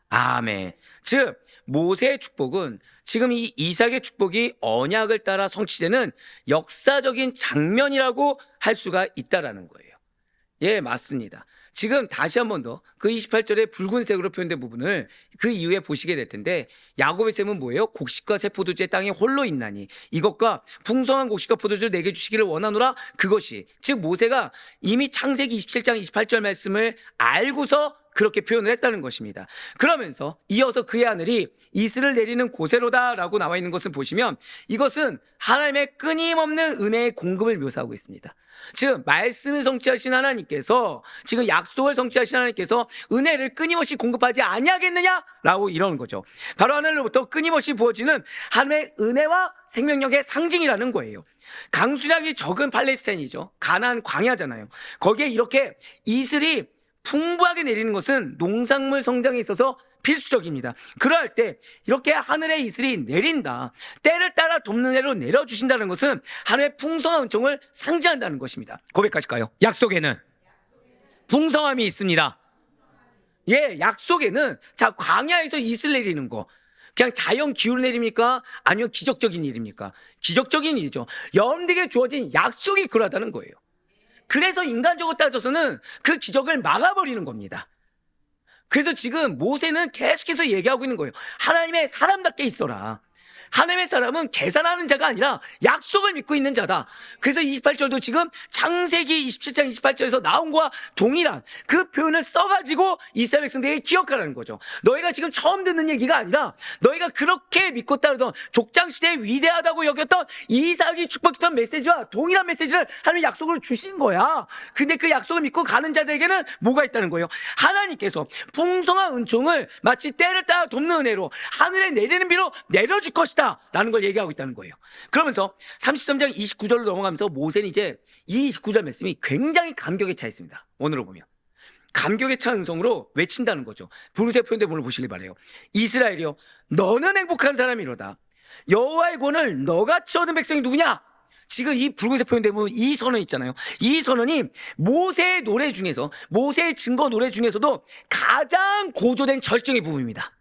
아멘. 즉 모세의 축복은 지금 이 이삭의 축복이 언약을 따라 성취되는 역사적인 장면이라고 할 수가 있다라는 거예요. 예, 맞습니다. 지금 다시 한 번 더 그 28절의 붉은색으로 표현된 부분을 그 이후에 보시게 될 텐데 야곱의 셈은 뭐예요? 곡식과 새 포도주의 땅에 홀로 있나니 이것과 풍성한 곡식과 포도주를 내게 주시기를 원하노라. 그것이 즉 모세가 이미 창세기 27장 28절 말씀을 알고서 그렇게 표현을 했다는 것입니다. 그러면서 이어서 그의 하늘이 이슬을 내리는 고세로다라고 나와 있는 것을 보시면 이것은 하나님의 끊임없는 은혜의 공급을 묘사하고 있습니다. 즉 말씀을 성취하신 하나님께서, 지금 약속을 성취하신 하나님께서 은혜를 끊임없이 공급하지 아니하겠느냐라고 이러는 거죠. 바로 하늘로부터 끊임없이 부어지는 하나님의 은혜와 생명력의 상징이라는 거예요. 강수량이 적은 팔레스타인이죠. 가나안 광야잖아요. 거기에 이렇게 이슬이 풍부하게 내리는 것은 농작물 성장에 있어서 필수적입니다. 그럴 때 이렇게 하늘의 이슬이 내린다, 때를 따라 돕는 대로 내려주신다는 것은 하늘의 풍성한 은총을 상징한다는 것입니다. 고백하실까요? 약속에는 풍성함이 있습니다. 예, 약속에는, 자, 광야에서 이슬 내리는 거 그냥 자연 기후를 내립니까? 아니면 기적적인 일입니까? 기적적인 일이죠. 여러분들에게 주어진 약속이 그러하다는 거예요. 그래서 인간적으로 따져서는 그 기적을 막아버리는 겁니다. 그래서 지금 모세는 계속해서 얘기하고 있는 거예요. 하나님의 사람답게 있어라. 하나님의 사람은 계산하는 자가 아니라 약속을 믿고 있는 자다. 그래서 28절도 지금 창세기 27장 28절에서 나온 거와 동일한 그 표현을 써가지고 이스라엘 백성들에게 기억하라는 거죠. 너희가 지금 처음 듣는 얘기가 아니라 너희가 그렇게 믿고 따르던 족장시대에 위대하다고 여겼던 이삭이 축복했던 메시지와 동일한 메시지를 하나님의 약속으로 주신 거야. 근데 그 약속을 믿고 가는 자들에게는 뭐가 있다는 거예요? 하나님께서 풍성한 은총을 마치 때를 따라 돕는 은혜로 하늘에 내리는 비로 내려줄 것이다 라는 걸 얘기하고 있다는 거예요. 그러면서 33장 29절로 넘어가면서 모세는 이제 이 29절 말씀이 굉장히 감격에 차 있습니다. 오늘로 보면 감격에 찬 음성으로 외친다는 거죠. 부르세 표현대본을 보시길 바라요. 이스라엘이여, 너는 행복한 사람이로다. 여호와의 권을 너같이 얻은 백성이 누구냐? 지금 이 붉은색 표현대본 이 선언 있잖아요. 이 선언이 모세의 노래 중에서, 모세의 증거 노래 중에서도 가장 고조된 절정의 부분입니다.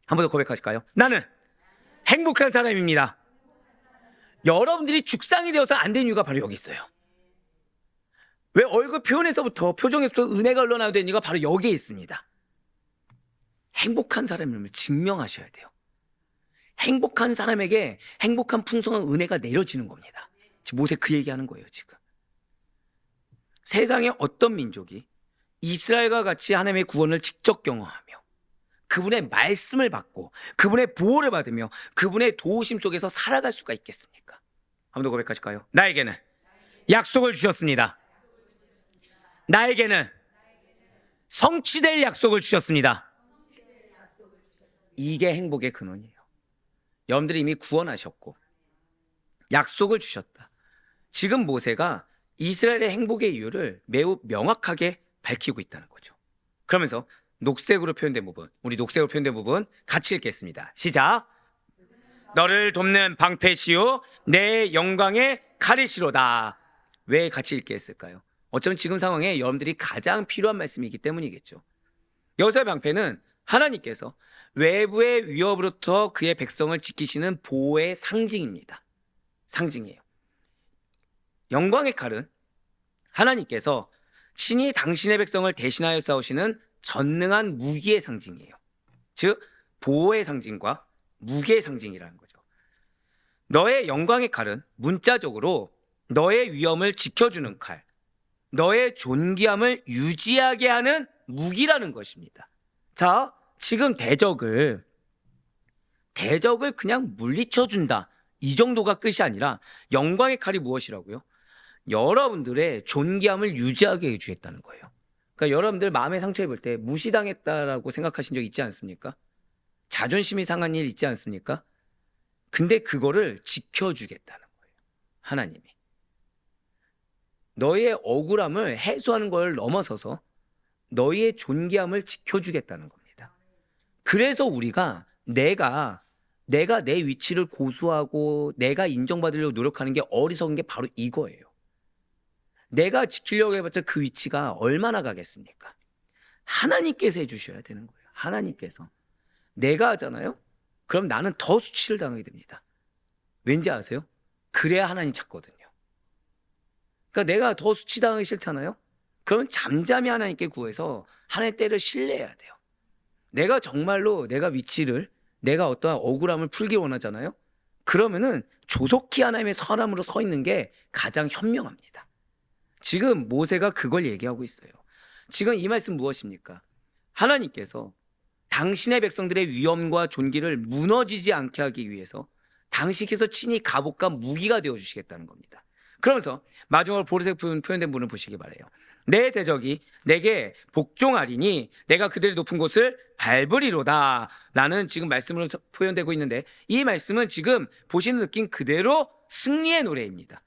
한 번 더 고백하실까요? 나는 행복한 사람입니다. 여러분들이 죽상이 되어서 안 된 이유가 바로 여기 있어요. 왜 얼굴 표현에서부터, 표정에서부터 은혜가 흘러나오야 되는 이유가 바로 여기에 있습니다. 행복한 사람임을 증명하셔야 돼요. 행복한 사람에게 행복한 풍성한 은혜가 내려지는 겁니다. 지금 모세 그 얘기하는 거예요. 지금 세상에 어떤 민족이 이스라엘과 같이 하나님의 구원을 직접 경험하며 그분의 말씀을 받고 그분의 보호를 받으며 그분의 도우심 속에서 살아갈 수가 있겠습니까? 한번 더 고백하실까요? 나에게는 약속을 주셨습니다. 나에게는 성취될 약속을 주셨습니다. 이게 행복의 근원이에요. 여러분들이 이미 구원하셨고 약속을 주셨다. 지금 모세가 이스라엘의 행복의 이유를 매우 명확하게 밝히고 있다는 거죠. 그러면서 녹색으로 표현된 부분, 우리 녹색으로 표현된 부분 같이 읽겠습니다. 시작. 너를 돕는 방패시요 내 영광의 칼이시로다. 왜 같이 읽게 했을까요? 어쩌면 지금 상황에 여러분들이 가장 필요한 말씀이기 때문이겠죠. 여호수아의 방패는 하나님께서 외부의 위협으로부터 그의 백성을 지키시는 보호의 상징입니다. 상징이에요. 영광의 칼은 하나님께서 친히 당신의 백성을 대신하여 싸우시는 전능한 무기의 상징이에요. 즉 보호의 상징과 무게의 상징이라는 거죠. 너의 영광의 칼은 문자적으로 너의 위엄을 지켜주는 칼, 너의 존귀함을 유지하게 하는 무기라는 것입니다. 자, 지금 대적을 그냥 물리쳐준다, 이 정도가 끝이 아니라 영광의 칼이 무엇이라고요? 여러분들의 존귀함을 유지하게 해주겠다는 거예요. 그러니까 여러분들 마음에 상처 입을 때 무시당했다라고 생각하신 적 있지 않습니까? 자존심이 상한 일 있지 않습니까? 근데 그거를 지켜주겠다는 거예요. 하나님이. 너의 억울함을 해소하는 걸 넘어서서 너희의 존귀함을 지켜주겠다는 겁니다. 그래서 우리가 내가 내 위치를 고수하고 내가 인정받으려고 노력하는 게 어리석은 게 바로 이거예요. 내가 지키려고 해봤자 그 위치가 얼마나 가겠습니까? 하나님께서 해주셔야 되는 거예요. 하나님께서. 내가 하잖아요? 그럼 나는 더 수치를 당하게 됩니다. 왠지 아세요? 그래야 하나님 찾거든요. 그러니까 내가 더 수치당하기 싫잖아요? 그러면 잠잠히 하나님께 구해서 하나님의 때를 신뢰해야 돼요. 내가 정말로 내가 위치를, 내가 어떠한 억울함을 풀기 원하잖아요? 그러면은 조속히 하나님의 사람으로 서 있는 게 가장 현명합니다. 지금 모세가 그걸 얘기하고 있어요. 지금 이 말씀 무엇입니까? 하나님께서 당신의 백성들의 위엄과 존귀를 무너지지 않게 하기 위해서 당신께서 친히 갑옷과 무기가 되어주시겠다는 겁니다. 그러면서 마지막으로 보라색 표현된 부분을 보시기 바라요. 내 대적이 내게 복종하리니 내가 그들의 높은 곳을 밟으리로다 라는 지금 말씀으로 표현되고 있는데, 이 말씀은 지금 보시는 느낌 그대로 승리의 노래입니다.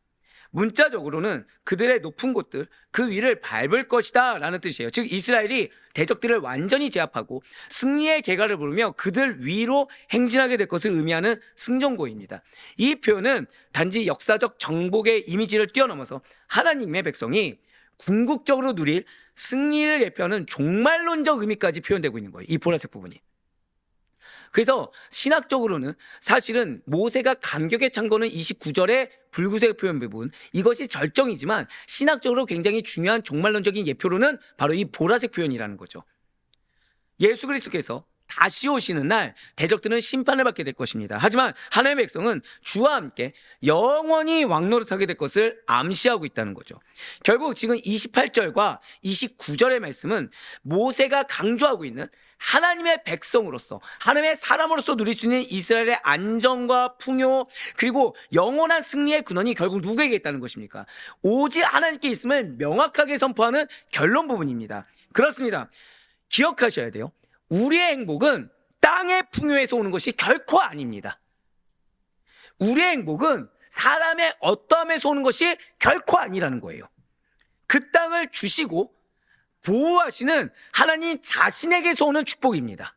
문자적으로는 그들의 높은 곳들, 그 위를 밟을 것이다 라는 뜻이에요. 즉 이스라엘이 대적들을 완전히 제압하고 승리의 개가를 부르며 그들 위로 행진하게 될 것을 의미하는 승전고입니다. 이 표현은 단지 역사적 정복의 이미지를 뛰어넘어서 하나님의 백성이 궁극적으로 누릴 승리를 예표하는 종말론적 의미까지 표현되고 있는 거예요. 이 보라색 부분이. 그래서 신학적으로는 사실은 모세가 감격에 찬 거는 29절의 붉은색 표현 부분, 이것이 절정이지만 신학적으로 굉장히 중요한 종말론적인 예표로는 바로 이 보라색 표현이라는 거죠. 예수 그리스도께서 다시 오시는 날 대적들은 심판을 받게 될 것입니다. 하지만 하나님의 백성은 주와 함께 영원히 왕노릇하게 될 것을 암시하고 있다는 거죠. 결국 지금 28절과 29절의 말씀은 모세가 강조하고 있는 하나님의 백성으로서, 하나님의 사람으로서 누릴 수 있는 이스라엘의 안정과 풍요, 그리고 영원한 승리의 근원이 결국 누구에게 있다는 것입니까? 오직 하나님께 있음을 명확하게 선포하는 결론 부분입니다. 그렇습니다. 기억하셔야 돼요. 우리의 행복은 땅의 풍요에서 오는 것이 결코 아닙니다. 우리의 행복은 사람의 어떠함에서 오는 것이 결코 아니라는 거예요. 그 땅을 주시고 보호하시는 하나님 자신에게서 오는 축복입니다.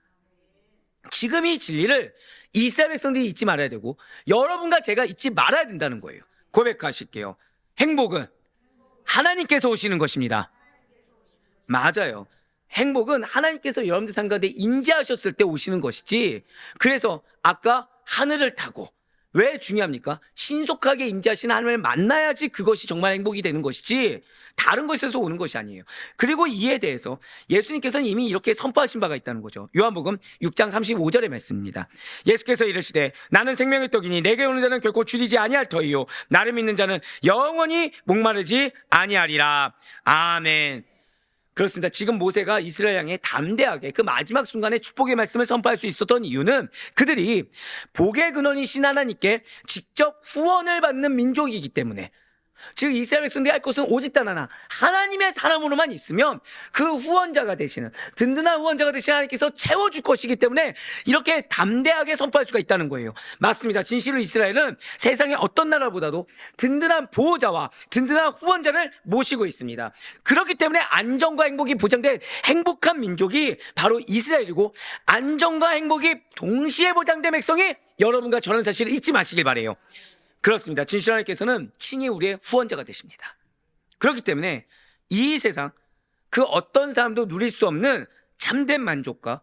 지금 이 진리를 이스라엘 백성들이 잊지 말아야 되고 여러분과 제가 잊지 말아야 된다는 거예요. 고백하실게요. 행복은 하나님께서 오시는 것입니다. 맞아요. 행복은 하나님께서 여러분들 삶 가운데 임재하셨을 때 오시는 것이지, 그래서 아까 하늘을 타고, 왜 중요합니까? 신속하게 임재하시는 하나님을 만나야지 그것이 정말 행복이 되는 것이지 다른 것에서 오는 것이 아니에요. 그리고 이에 대해서 예수님께서는 이미 이렇게 선포하신 바가 있다는 거죠. 요한복음 6장 35절의 말씀입니다. 예수께서 이르시되 나는 생명의 떡이니 내게 오는 자는 결코 줄이지 아니할 터이요 나를 믿는 자는 영원히 목마르지 아니하리라. 아멘. 그렇습니다. 지금 모세가 이스라엘 향해 담대하게 그 마지막 순간에 축복의 말씀을 선포할 수 있었던 이유는 그들이 복의 근원이신 하나님께 직접 후원을 받는 민족이기 때문에, 즉 이스라엘 백성들이 할 것은 오직 단 하나, 하나님의 사람으로만 있으면 그 후원자가 되시는, 든든한 후원자가 되시는 하나님께서 채워줄 것이기 때문에 이렇게 담대하게 선포할 수가 있다는 거예요. 맞습니다. 진실로 이스라엘은 세상의 어떤 나라보다도 든든한 보호자와 든든한 후원자를 모시고 있습니다. 그렇기 때문에 안정과 행복이 보장된 행복한 민족이 바로 이스라엘이고, 안정과 행복이 동시에 보장된 백성이 여러분과 저는 사실을 잊지 마시길 바라요. 그렇습니다. 진실 하나님께서는 친히 우리의 후원자가 되십니다. 그렇기 때문에 이 세상 그 어떤 사람도 누릴 수 없는 참된 만족과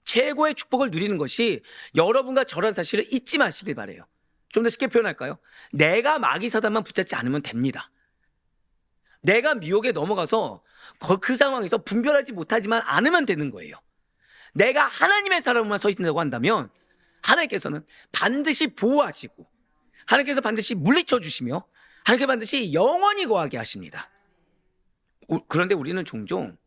최고의 축복을 누리는 것이 여러분과 저런 사실을 잊지 마시길 바라요. 좀 더 쉽게 표현할까요? 내가 마귀 사단만 붙잡지 않으면 됩니다. 내가 미혹에 넘어가서 그 상황에서 분별하지 못하지만 않으면 되는 거예요. 내가 하나님의 사람만 서 있다고 한다면 하나님께서는 반드시 보호하시고, 하나님께서 반드시 물리쳐 주시며, 하나님께서 반드시 영원히 거하게 하십니다. 그런데 우리는 종종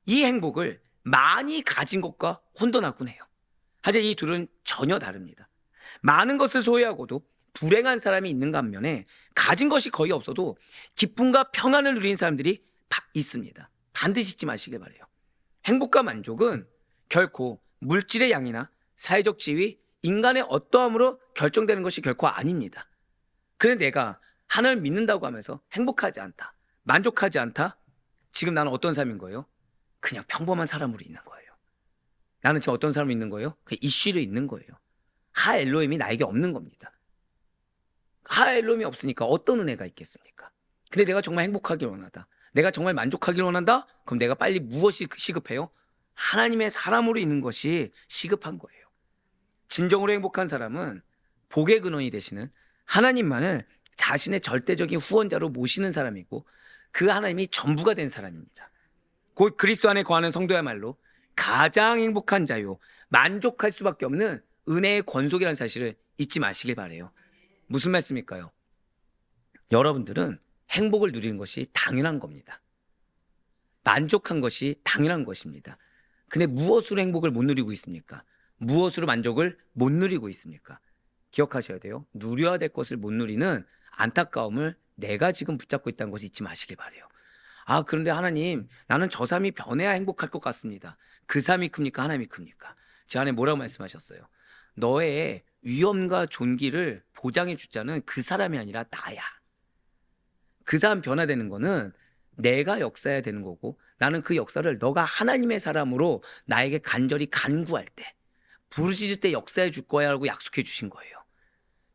이 행복을 많이 가진 것과 혼돈하곤 해요. 하지만 이 둘은 전혀 다릅니다. 많은 것을 소유하고도 불행한 사람이 있는 반면에 가진 것이 거의 없어도 기쁨과 평안을 누리는 사람들이 있습니다. 반드시 잊지 마시길 바라요. 행복과 만족은 결코 물질의 양이나 사회적 지위, 인간의 어떠함으로 결정되는 것이 결코 아닙니다. 그런데 내가 하나님을 믿는다고 하면서 행복하지 않다, 만족하지 않다? 지금 나는 어떤 삶인 거예요? 그냥 평범한 사람으로 있는 거예요. 나는 지금 어떤 사람으로 있는 거예요? 그 이슈로 있는 거예요. 하 엘로힘이 나에게 없는 겁니다. 하 엘로힘이 없으니까 어떤 은혜가 있겠습니까? 근데 내가 정말 행복하길 원한다, 내가 정말 만족하길 원한다? 그럼 내가 빨리 무엇이 시급해요? 하나님의 사람으로 있는 것이 시급한 거예요. 진정으로 행복한 사람은 복의 근원이 되시는 하나님만을 자신의 절대적인 후원자로 모시는 사람이고, 그 하나님이 전부가 된 사람입니다. 곧 그리스도 안에 거하는 성도야말로 가장 행복한 자요, 만족할 수밖에 없는 은혜의 권속이라는 사실을 잊지 마시길 바라요. 무슨 말씀일까요? 여러분들은 행복을 누리는 것이 당연한 겁니다. 만족한 것이 당연한 것입니다. 근데 무엇으로 행복을 못 누리고 있습니까? 무엇으로 만족을 못 누리고 있습니까? 기억하셔야 돼요. 누려야 될 것을 못 누리는 안타까움을 내가 지금 붙잡고 있다는 것을 잊지 마시길 바래요. 아, 그런데 하나님, 나는 저 삶이 변해야 행복할 것 같습니다. 그 삶이 큽니까? 하나님이 큽니까? 제 안에 뭐라고 말씀하셨어요? 너의 위엄과 존귀를 보장해 줄 자는 그 사람이 아니라 나야. 그 사람 변화되는 거는 내가 역사해야 되는 거고, 나는 그 역사를 너가 하나님의 사람으로 나에게 간절히 간구할 때, 부르짖을 때 역사해 줄 거야 라고 약속해 주신 거예요.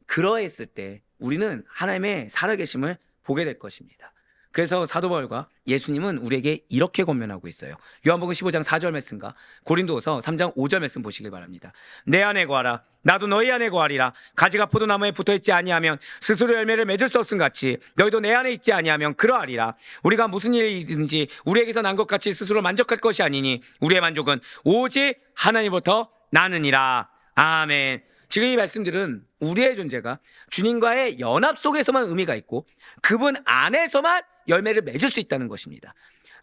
그러했을 때 우리는 하나님의 살아계심을 보게 될 것입니다. 그래서 사도 바울과 예수님은 우리에게 이렇게 권면하고 있어요. 요한복음 15장 4절 말씀과 고린도후서 3장 5절 말씀 보시길 바랍니다. 내 안에 거하라 나도 너희 안에 거하리라. 가지가 포도나무에 붙어있지 아니하면 스스로 열매를 맺을 수 없음 같이 너희도 내 안에 있지 아니하면 그러하리라. 우리가 무슨 일이든지 우리에게서 난 것 같이 스스로 만족할 것이 아니니 우리의 만족은 오직 하나님부터 나느니라. 아멘. 지금 이 말씀들은 우리의 존재가 주님과의 연합 속에서만 의미가 있고 그분 안에서만 열매를 맺을 수 있다는 것입니다.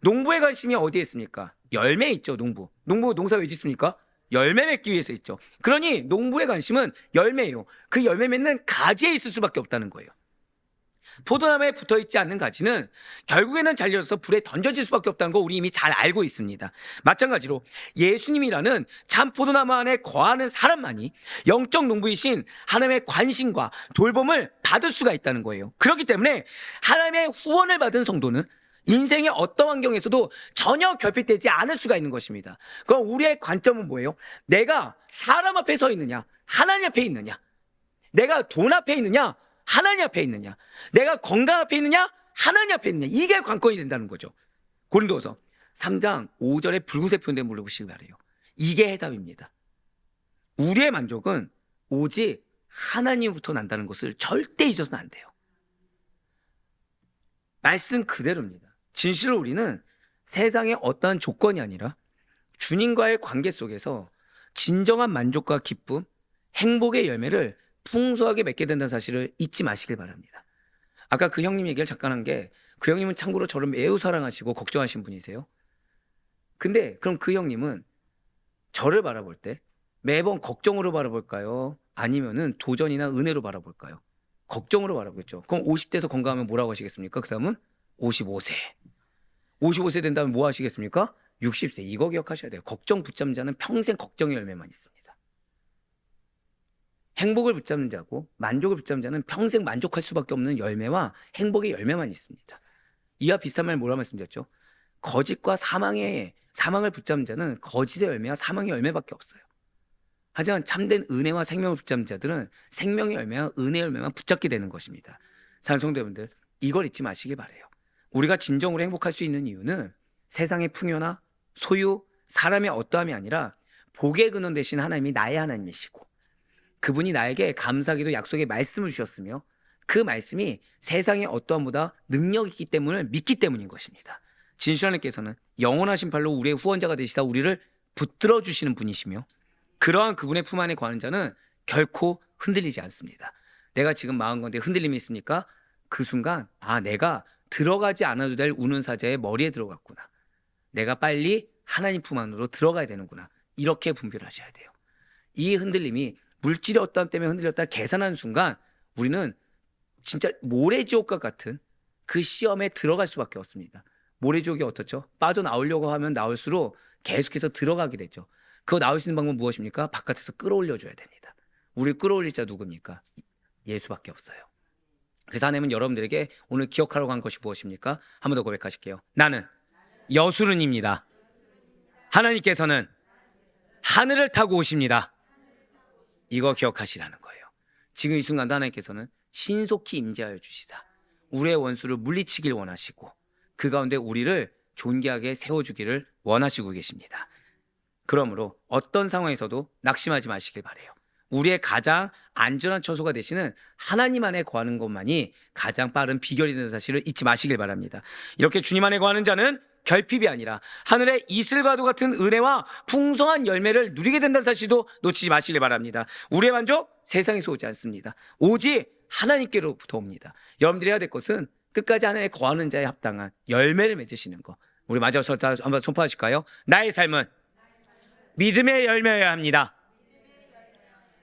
농부의 관심이 어디에 있습니까? 열매에 있죠. 농부 농사 왜 짓습니까? 열매 맺기 위해서 있죠. 그러니 농부의 관심은 열매예요. 그 열매 맺는 가지에 있을 수밖에 없다는 거예요. 포도나무에 붙어있지 않는 가지는 결국에는 잘려서 불에 던져질 수밖에 없다는 거 우리 이미 잘 알고 있습니다. 마찬가지로 예수님이라는 참 포도나무 안에 거하는 사람만이 영적 농부이신 하나님의 관심과 돌봄을 받을 수가 있다는 거예요. 그렇기 때문에 하나님의 후원을 받은 성도는 인생의 어떤 환경에서도 전혀 결핍되지 않을 수가 있는 것입니다. 그럼 우리의 관점은 뭐예요? 내가 사람 앞에 서 있느냐, 하나님 앞에 있느냐, 내가 돈 앞에 있느냐, 하나님 앞에 있느냐, 내가 건강 앞에 있느냐, 하나님 앞에 있느냐, 이게 관건이 된다는 거죠. 고린도후서 3장 5절에 붉은색 표현된 물어보시기 바래요. 이게 해답입니다. 우리의 만족은 오직 하나님부터 난다는 것을 절대 잊어서는 안 돼요. 말씀 그대로입니다. 진실로 우리는 세상의 어떠한 조건이 아니라 주님과의 관계 속에서 진정한 만족과 기쁨, 행복의 열매를 풍성하게 맺게 된다는 사실을 잊지 마시길 바랍니다. 아까 그 형님 얘기를 잠깐 한 게, 그 형님은 참고로 저를 매우 사랑하시고 걱정하신 분이세요. 근데 그럼 그 형님은 저를 바라볼 때 매번 걱정으로 바라볼까요? 아니면은 도전이나 은혜로 바라볼까요? 걱정으로 바라보겠죠. 그럼 50대에서 건강하면 뭐라고 하시겠습니까? 그 다음은 55세. 55세 된다면 뭐 하시겠습니까? 60세. 이거 기억하셔야 돼요. 걱정 붙잡는 자는 평생 걱정의 열매만 있습니다. 행복을 붙잡는 자고 만족을 붙잡는 자는 평생 만족할 수밖에 없는 열매와 행복의 열매만 있습니다. 이와 비슷한 말 뭐라 말씀드렸죠? 거짓과 사망을 붙잡는 자는 거짓의 열매와 사망의 열매밖에 없어요. 하지만 참된 은혜와 생명을 붙잡는 자들은 생명의 열매와 은혜의 열매만 붙잡게 되는 것입니다. 사랑하는 성도 여러분들, 이걸 잊지 마시기 바래요. 우리가 진정으로 행복할 수 있는 이유는 세상의 풍요나 소유, 사람의 어떠함이 아니라 복의 근원 되신 하나님이 나의 하나님이시고 그분이 나에게 감사하게도 약속의 말씀을 주셨으며 그 말씀이 세상의 어떠함보다 능력이 있기 때문에 믿기 때문인 것입니다. 진실 하나님께서는 영원하신 팔로 우리의 후원자가 되시다 우리를 붙들어 주시는 분이시며 그러한 그분의 품 안에 거하는 자는 결코 흔들리지 않습니다. 내가 지금 마음 가운데 흔들림이 있습니까? 그 순간 내가 들어가지 않아도 될 우는 사자의 머리에 들어갔구나. 내가 빨리 하나님 품 안으로 들어가야 되는구나. 이렇게 분별하셔야 돼요. 이 흔들림이 물질의 어떠함 때문에 흔들렸다 계산하는 순간 우리는 진짜 모래지옥과 같은 그 시험에 들어갈 수밖에 없습니다. 모래지옥이 어떻죠? 빠져나오려고 하면 나올수록 계속해서 들어가게 되죠. 그거 나올 수 있는 방법은 무엇입니까? 바깥에서 끌어올려줘야 됩니다. 우리를 끌어올릴 자 누굽니까? 예수밖에 없어요. 그래서 하나님은 여러분들에게 오늘 기억하라고 한 것이 무엇입니까? 한 번 더 고백하실게요. 나는 여수른입니다. 하나님께서는 하늘을 타고 오십니다. 이거 기억하시라는 거예요. 지금 이 순간도 하나님께서는 신속히 임재하여 주시다. 우리의 원수를 물리치길 원하시고 그 가운데 우리를 존귀하게 세워주기를 원하시고 계십니다. 그러므로 어떤 상황에서도 낙심하지 마시길 바라요. 우리의 가장 안전한 처소가 되시는 하나님 안에 거하는 것만이 가장 빠른 비결이 되는 사실을 잊지 마시길 바랍니다. 이렇게 주님 안에 거하는 자는 결핍이 아니라 하늘의 이슬과도 같은 은혜와 풍성한 열매를 누리게 된다는 사실도 놓치지 마시길 바랍니다. 우리의 만족 세상에서 오지 않습니다. 오직 하나님께로부터 옵니다. 여러분들이 해야 될 것은 끝까지 하나님에 거하는 자에 합당한 열매를 맺으시는 것, 우리 마저서 다 한번 선포하실까요? 나의 삶은 믿음의 열매여야 합니다.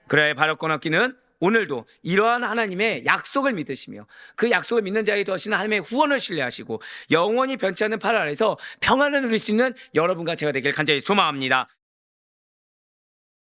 그래야 바로 꺼놓기는 오늘도 이러한 하나님의 약속을 믿으시며 그 약속을 믿는 자에게 더하시는 하나님의 후원을 신뢰하시고 영원히 변치 않는 팔 아래서 평안을 누릴 수 있는 여러분과 제가 되길 간절히 소망합니다.